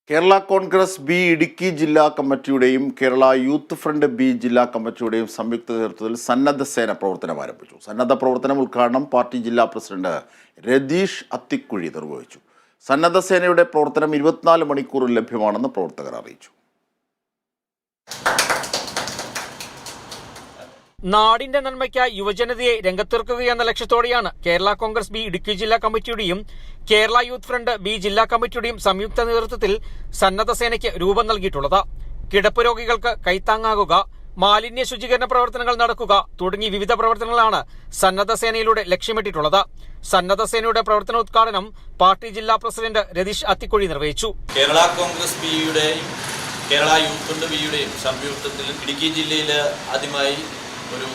Kerala Congress B Idukki ജില്ലാ കമ്മിറ്റിയുടെയും Kerala youth front B ജില്ലാ കമ്മിറ്റിയുടെയും സംയുക്ത നേതൃത്വത്തിൽ സന്നദ്ധ സേന പ്രവർത്തനം ആരംഭിച്ചു. സന്നദ്ധ പ്രവർത്തനം ഉദ്ഘാടനം പാർട്ടി ജില്ലാ പ്രസിഡന്റ് രതീഷ് അത്തിക്കുഴി നിർവഹിച്ചു. സന്നദ്ധ സേനയുടെ പ്രവർത്തനം 24 മണിക്കൂറിൽ ലഭ്യമാണെന്ന് പ്രവർത്തകർ അറിയിച്ചു. നാടിന്റെ നന്മയ്ക്കായി യുവജനതയെ രംഗത്തിറക്കുകയെന്ന ലക്ഷ്യത്തോടെയാണ് കേരള കോൺഗ്രസ് ബി ഇടുക്കി ജില്ലാ കമ്മിറ്റിയുടെയും കേരള യൂത്ത് ഫ്രണ്ട് ബി ജില്ലാ കമ്മിറ്റിയുടെയും സംയുക്ത നേതൃത്വത്തിൽ സന്നദ്ധ സേനയ്ക്ക് രൂപം നൽകിയിട്ടുള്ളത്. കിടപ്പ് രോഗികൾക്ക് കൈത്താങ്ങാകുക, മാലിന്യ ശുചീകരണ പ്രവർത്തനങ്ങൾ നടക്കുക തുടങ്ങി വിവിധ പ്രവർത്തനങ്ങളാണ് സന്നദ്ധ സേനയിലൂടെ ലക്ഷ്യമിട്ടിട്ടുള്ളത്. സന്നദ്ധ സേനയുടെ പ്രവർത്തനോദ്ഘാടനം പാർട്ടി ജില്ലാ പ്രസിഡന്റ് രതീഷ് അത്തിക്കുഴി നിർവഹിച്ചു. കേരള കോൺഗ്രസ് ബിയുടെയും കേരള യൂത്ത് ഫ്രണ്ട് ബിയുടെയും സംയുക്തത്തിൽ ഇടുക്കി ജില്ലയിൽ ആദ്യമായി ഒരു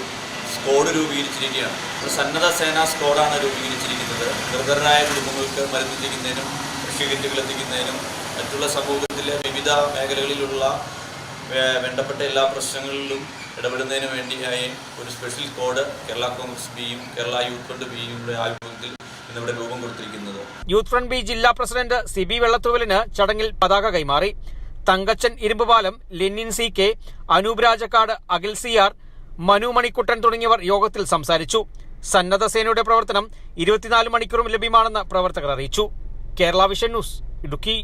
സ്ക്വാഡ് രൂപീകരിച്ചിരിക്കുകയാണ്. ഒരു സന്നദ്ധ സേനാ സ്ക്വാഡാണ് രൂപീകരിച്ചിരിക്കുന്നത്. നിർധനരായ കുടുംബങ്ങൾക്ക് മരുന്നെത്തിക്കുന്നതിനും കൃഷികിറ്റുകൾ എത്തിക്കുന്നതിനും മറ്റുള്ള സമൂഹത്തിലെ വിവിധ മേഖലകളിലുള്ള വേണ്ടപ്പെട്ട എല്ലാ പ്രശ്നങ്ങളിലും ഇടപെടുന്നതിന് വേണ്ടിയായി ഒരു സ്പെഷ്യൽ സ്ക്വാഡ് കേരള കോൺഗ്രസ് ബിയും കേരള യൂത്ത് ഫ്രണ്ട് ബിയുടെ ആഭിമുഖ്യത്തിൽ ഇന്നിവിടെ രൂപം കൊടുത്തിരിക്കുന്നത്. യൂത്ത് ഫ്രണ്ട് ബി ജില്ലാ പ്രസിഡന്റ് സിബി വെള്ളത്തൂവലിന് ചടങ്ങിൽ പതാക കൈമാറി. Thankachan Irumbupalam, Lenin CK, Anoop Rajakkad, Akhil CR, Manu Manikuttan തുടങ്ങിയവർ യോഗത്തിൽ സംസാരിച്ചു. സന്നദ്ധ സേനയുടെ പ്രവർത്തനം 24 മണിക്കൂറും ലഭ്യമാണെന്ന് പ്രവർത്തകർ അറിയിച്ചു. Kerala vision news, Idukki.